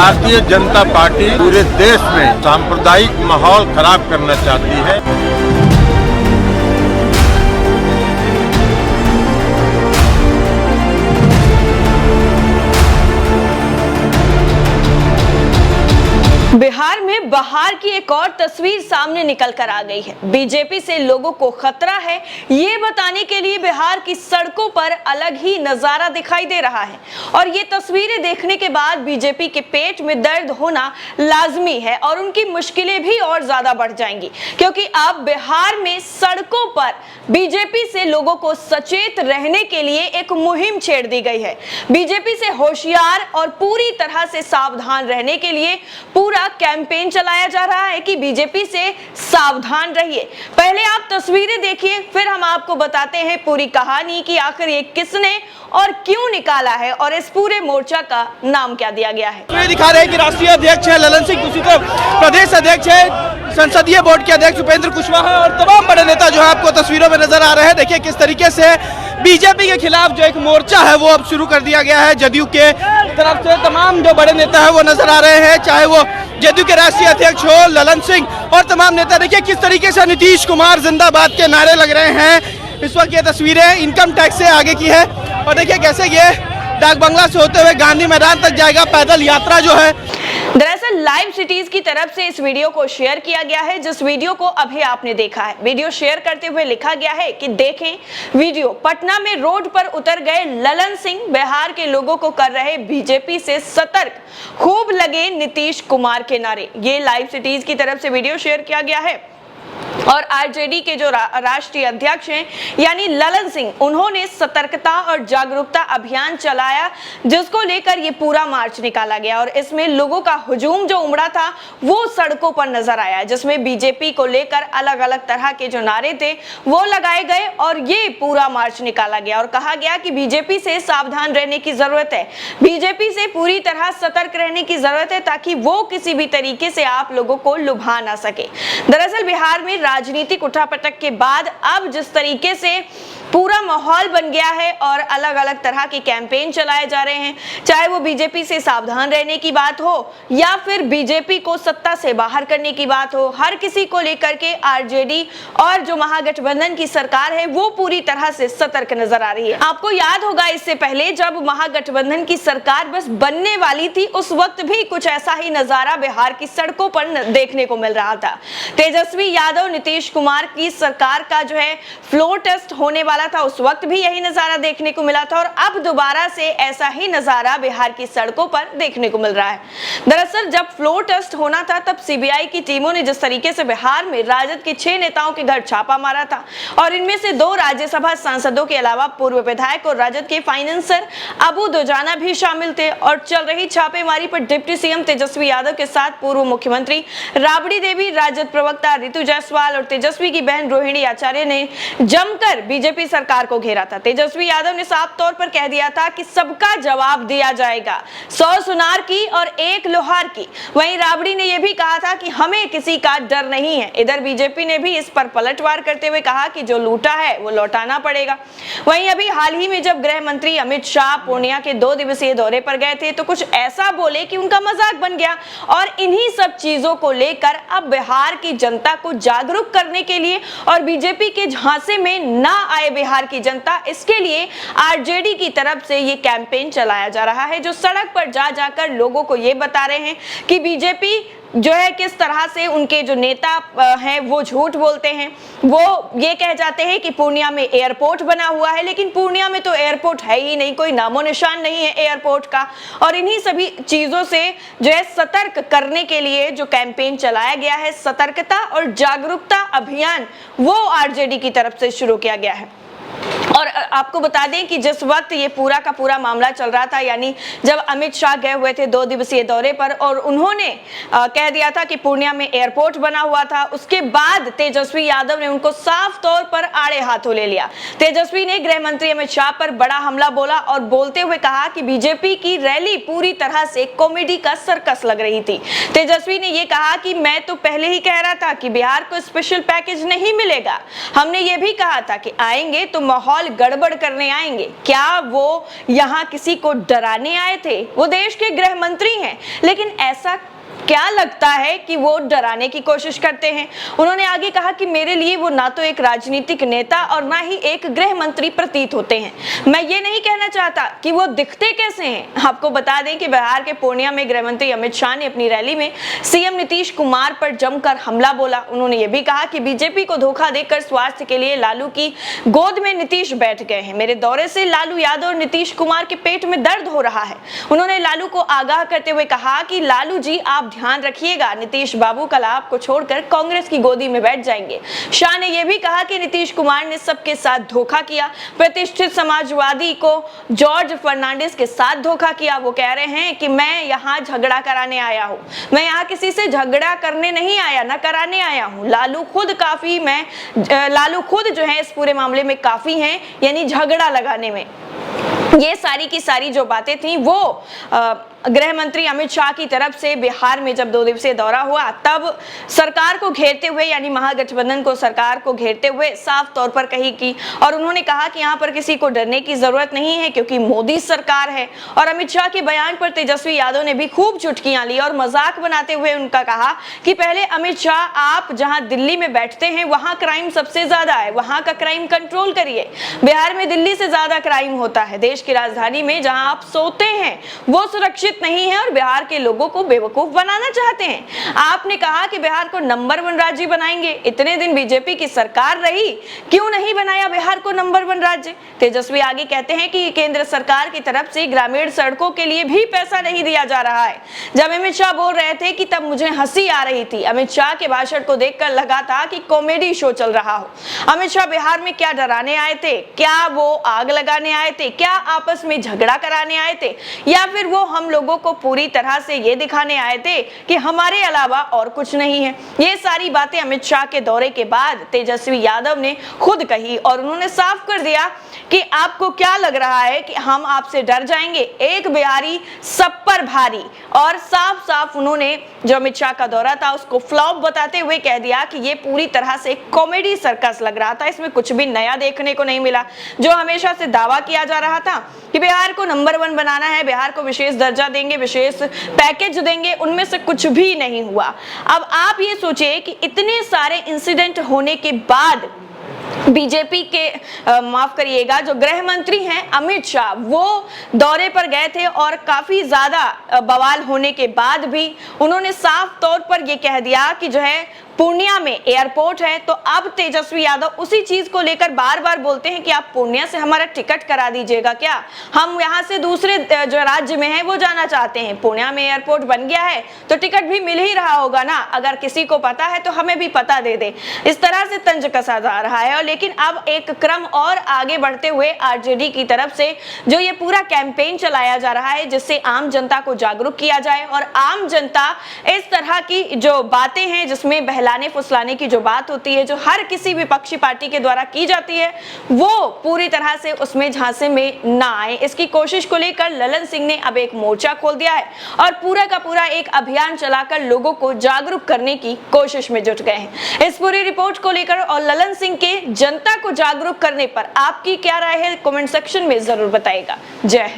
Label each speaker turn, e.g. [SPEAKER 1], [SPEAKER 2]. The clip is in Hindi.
[SPEAKER 1] भारतीय जनता पार्टी पूरे देश में सांप्रदायिक माहौल खराब करना चाहती है।
[SPEAKER 2] बिहार में बहार की एक और तस्वीर सामने निकल कर आ गई है। बीजेपी से लोगों को खतरा है, ये बताने के लिए बिहार की सड़कों पर अलग ही नजारा दिखाई दे रहा है। और ये तस्वीरें देखने के बाद बीजेपी के पेट में दर्द होना लाजमी है और उनकी मुश्किलें भी और ज्यादा बढ़ जाएंगी, क्योंकि अब बिहार में सड़कों पर बीजेपी से लोगों को सचेत रहने के लिए एक मुहिम छेड़ दी गई है। बीजेपी से होशियार और पूरी तरह से सावधान रहने के लिए पूरा कैंपेन चलाया जा रहा है कि बीजेपी से सावधान रहिए। पहले आप तस्वीरें देखिए, फिर हम आपको बताते हैं पूरी कहानी कि आखिर ये किसने और क्यों निकाला है और इस पूरे मोर्चा का नाम क्या दिया गया है।
[SPEAKER 3] ये दिखा रहे हैं कि राष्ट्रीय अध्यक्ष है ललन सिंह, दूसरी तरफ प्रदेश अध्यक्ष है, संसदीय बोर्ड के अध्यक्ष उपेंद्र कुशवाहा और तमाम बड़े नेता जो है आपको तस्वीरों में नजर आ रहे हैं। देखिए किस तरीके से बीजेपी के खिलाफ जो एक मोर्चा है वो अब शुरू कर दिया गया है। जदयू के तरफ से तमाम जो बड़े नेता है वो नजर आ रहे हैं, चाहे वो जदयू के राष्ट्रीय अध्यक्ष हो ललन सिंह और तमाम नेता। देखिए किस तरीके से नीतीश कुमार जिंदाबाद के नारे लग रहे हैं। इस वक्त ये तस्वीरें इनकम टैक्स से आगे की है और देखिए कैसे ये डाक बंगला से होते हुए गांधी मैदान तक जाएगा, पैदल यात्रा जो है।
[SPEAKER 2] दरअसल लाइव सिटीज की तरफ से इस वीडियो को शेयर किया गया है, जिस वीडियो को अभी आपने देखा है। वीडियो शेयर करते हुए लिखा गया है कि देखें वीडियो, पटना में रोड पर उतर गए ललन सिंह, बिहार के लोगों को कर रहे बीजेपी से सतर्क, खूब लगे नीतीश कुमार के नारे। ये लाइव सिटीज की तरफ से वीडियो शेयर किया गया है और आरजेडी के जो राष्ट्रीय अध्यक्ष हैं यानी ललन सिंह, उन्होंने सतर्कता और जागरूकता अभियान चलाया, जिसको लेकर ये पूरा मार्च निकाला गया और इसमें लोगों का हुजूम जो उमड़ा था वो सड़कों पर नजर आया, जिसमें बीजेपी को लेकर अलग अलग तरह के जो नारे थे वो लगाए गए और ये पूरा मार्च निकाला गया और कहा गया कि बीजेपी से सावधान रहने की जरूरत है, बीजेपी से पूरी तरह सतर्क रहने की जरूरत है, ताकि वो किसी भी तरीके से आप लोगों को लुभा ना सके। दरअसल बिहार में राजनीतिक उठापटक के बाद अब जिस तरीके से पूरा माहौल बन गया है और अलग अलग तरह के कैंपेन चलाए जा रहे हैं, चाहे वो बीजेपी से सावधान रहने की बात हो या फिर बीजेपी को सत्ता से बाहर करने की बात हो, हर किसी को लेकर के आरजेडी और जो महागठबंधन की सरकार है वो पूरी तरह से सतर्क नजर आ रही है। आपको याद होगा इससे पहले जब महागठबंधन की सरकार बस बनने वाली थी, उस वक्त भी कुछ ऐसा ही नजारा बिहार की सड़कों पर देखने को मिल रहा था। तेजस्वी यादव नीतीश कुमार की सरकार का जो है फ्लोर टेस्ट होने वाला था, उस वक्त भी यही नजारा देखने को मिला था और अब दोबारा से ऐसा ही नजारा बिहार की सड़कों पर देखने को मिल रहा है। दरअसल जब फ्लोर टेस्ट होना था तब सीबीआई की टीमों ने जिस तरीके से बिहार में राजद के 6 नेताओं के घर छापा मारा था और इनमें से 2 राज्यसभा सांसदों के अलावा पूर्व विधायक और राजद के फाइनेंसर अबू दोजाना भी शामिल थे और चल रही छापेमारी पर डिप्टी सीएम तेजस्वी यादव के साथ पूर्व मुख्यमंत्री राबड़ी देवी, राजद प्रवक्ता रितु जायसवाल और तेजस्वी की बहन रोहिणी आचार्य ने जमकर बीजेपी सरकार को घेरा था। तेजस्वी यादव ने साफ तौर पर कह दिया था कि सबका जवाब दिया जाएगा, 100 सुनार की और 1 लोहार की। वहीं राबड़ी ने यह भी कहा था कि हमें किसी का डर नहीं है। इधर बीजेपी ने भी इस पर पलटवार करते हुए कहा कि जो लूटा है वो लौटाना पड़ेगा। वहीं अभी हाल ही में जब गृह मंत्री अमित शाह पूर्णिया के 2 दिवसीय दौरे पर गए थे तो कुछ ऐसा बोले कि उनका मजाक बन गया और इन्हीं सब चीजों को लेकर अब बिहार की जनता को जागरूक करने के लिए और बीजेपी के झांसे में ना आए बिहार की जनता, इसके लिए आरजेडी की तरफ से ये कैंपेन चलाया जा रहा है, जो सड़क पर जा जाकर लोगों को ये बता रहे हैं कि बीजेपी जो है किस तरह से उनके जो नेता हैं वो झूठ बोलते हैं। वो ये कह जाते हैं कि पूर्णिया में एयरपोर्ट बना हुआ है, लेकिन पूर्णिया में तो एयरपोर्ट है ही नहीं, कोई नामो निशान नहीं है एयरपोर्ट का। और इन्हीं सभी चीजों से जो है सतर्क करने के लिए जो कैंपेन चलाया गया है, सतर्कता और जागरूकता अभियान, वो आरजेडी की तरफ से शुरू किया गया है। और आपको बता दें कि जिस वक्त ये पूरा का पूरा मामला चल रहा था, यानी जब अमित शाह गए हुए थे 2 दिवसीय दौरे पर और उन्होंने कह दिया था कि पूर्णिया में एयरपोर्ट बना हुआ था, उसके बाद तेजस्वी यादव ने उनको साफ तौर पर आड़े हाथों ले लिया। तेजस्वी ने गृह मंत्री अमित शाह पर बड़ा हमला बोला और बोलते हुए कहा कि बीजेपी की रैली पूरी तरह से कॉमेडी का सर्कस लग रही थी। तेजस्वी ने यह कहा कि मैं तो पहले ही कह रहा था कि बिहार को स्पेशल पैकेज नहीं मिलेगा, हमने ये भी कहा था कि आएंगे तो माहौल माहौल गड़बड़ करने आएंगे? क्या वो यहाँ किसी को डराने आए थे? वो देश के गृह मंत्री हैं, लेकिन ऐसा क्या लगता है कि वो डराने की कोशिश करते हैं? उन्होंने आगे कहा कि मेरे लिए वो ना तो एक राजनीतिक नेता और ना ही एक गृह मंत्री प्रतीत होते हैं। मैं ये नहीं कहना चाहता कि वो दिखते कैसे हैं। आपको बता दें कि बिहार के पूर्णिया में गृह मंत्री अमित शाह ने अपनी रैली में सीएम नीतीश कुमार पर जमकर हमला बोला। उन्होंने ये भी कहा कि बीजेपी को धोखा देकर स्वास्थ्य के लिए लालू की गोद में नीतीश बैठ गए हैं। मेरे दौरे से लालू यादव और नीतीश कुमार के पेट में दर्द हो रहा है। उन्होंने लालू को आगाह करते हुए कहा कि लालू जी आप ध्यान रखिएगा, नीतीश बाबू कल आपको छोड़कर कांग्रेस की गोदी में बैठ जाएंगे। शाह ने यह भी कहा कि नीतीश कुमार ने सबके साथ धोखा किया, प्रतिष्ठित समाजवादी को जॉर्ज फर्नांडिस के साथ धोखा किया। वो कह रहे हैं कि मैं यहाँ झगड़ा कराने आया हूँ, मैं यहाँ किसी से झगड़ा करने नहीं आया, ना कराने आया हूँ। लालू खुद जो है इस पूरे मामले में काफी हैं, यानी झगड़ा लगाने में। ये सारी की सारी जो बातें थी वो गृह मंत्री अमित शाह की तरफ से बिहार में जब 2 दिवसीय दौरा हुआ तब सरकार को घेरते हुए, यानी महागठबंधन को, सरकार को घेरते हुए साफ तौर पर कही की, और उन्होंने कहा कि यहाँ पर किसी को डरने की जरूरत नहीं है क्योंकि मोदी सरकार है। और अमित शाह के बयान पर तेजस्वी यादव ने भी खूब चुटकियां ली और मजाक बनाते हुए उनका कहा कि पहले अमित शाह आप जहां दिल्ली में बैठते हैं वहां क्राइम सबसे ज्यादा है, वहां का क्राइम कंट्रोल करिए। बिहार में दिल्ली से ज्यादा क्राइम होता है। देश की राजधानी में जहां आप सोते हैं वो सुरक्षित नहीं है और बिहार के लोगों को बेवकूफ बनाना चाहते हैं। आपने कहा कि बिहार को नंबर 1 राज्य बनाएंगे। इतने दिन बीजेपी की सरकार रही, क्यों नहीं बनाया बिहार को नंबर 1 राज्य? तेजस्वी आगे कहते हैं कि केंद्र सरकार की तरफ से ग्रामीण सड़कों के लिए भी पैसा नहीं दिया जा रहा है। जब अमित शाह बोल रहे थे कि तब मुझे हंसी आ रही थी। अमित शाह के भाषण को देखकर लगा था कि कॉमेडी शो चल रहा हो। अमित शाह बिहार में क्या डराने आए थे? क्या वो आग लगाने आए थे? क्या आपस में झगड़ा कराने आए थे? या फिर वो हम लोगों को पूरी तरह से ये दिखाने आए थे कि हमारे अलावा और कुछ नहीं है? ये सारी बातें अमित शाह के दौरे के बाद तेजस्वी यादव ने खुद कही और उन्होंने साफ कर दिया कि आपको क्या लग रहा है कि हम आपसे डर जाएंगे? एक बिहारी सब पर भारी। और साफ साफ उन्होंने जो अमित शाह का दौरा था उसको फ्लॉप बताते हुए कह दिया कि ये पूरी तरह से कॉमेडी सर्कस लग रहा था, इसमें कुछ भी नया देखने को नहीं मिला। जो हमेशा से दावा किया जा रहा था कि बिहार को नंबर 1 बनाना है, बिहार को विशेष दर्जा देंगे, विशेष पैकेज देंगे, उनमें से कुछ भी नहीं हुआ। अब आप ये सोचिए कि इतने सारे इंसिडेंट होने के बाद बीजेपी के माफ करिएगा जो गृह मंत्री हैं अमित शाह, वो दौरे पर गए थे और काफी ज्यादा बवाल होने के बाद भी उन्होंने साफ तौर पर ये कह दिया कि जो है पूर्णिया में एयरपोर्ट है। तो अब तेजस्वी यादव उसी चीज को लेकर बार बार बोलते हैं कि आप पूर्णिया से हमारा टिकट करा दीजिएगा क्या, हम यहाँ से दूसरे जो राज्य में है वो जाना चाहते हैं। पूर्णिया में एयरपोर्ट बन गया है तो टिकट भी मिल ही रहा होगा ना, अगर किसी को पता है तो हमें भी पता दे दे। इस तरह से तंज कसा जा रहा है। और लेकिन अब एक क्रम और आगे बढ़ते हुए आरजेडी की तरफ से जो ये पूरा कैंपेन चलाया जा रहा है जिससे आम जनता को जागरूक किया जाए और आम जनता इस तरह की जो बातें हैं जिसमें बहलाने फुसलाने की जो बात होती है जो हर किसी विपक्षी पार्टी के द्वारा की जाती है वो पूरी तरह से उसमें झांसे में ना आए, इसकी कोशिश को लेकर ललन सिंह ने अब एक मोर्चा खोल दिया है और पूरा का पूरा एक अभियान चलाकर लोगों को जागरूक करने की कोशिश में जुट गए हैं। इस पूरी रिपोर्ट को लेकर और ललन सिंह के जनता को जागरूक करने पर आपकी क्या राय है, कमेंट सेक्शन में जरूर बताइएगा। जय हिंद।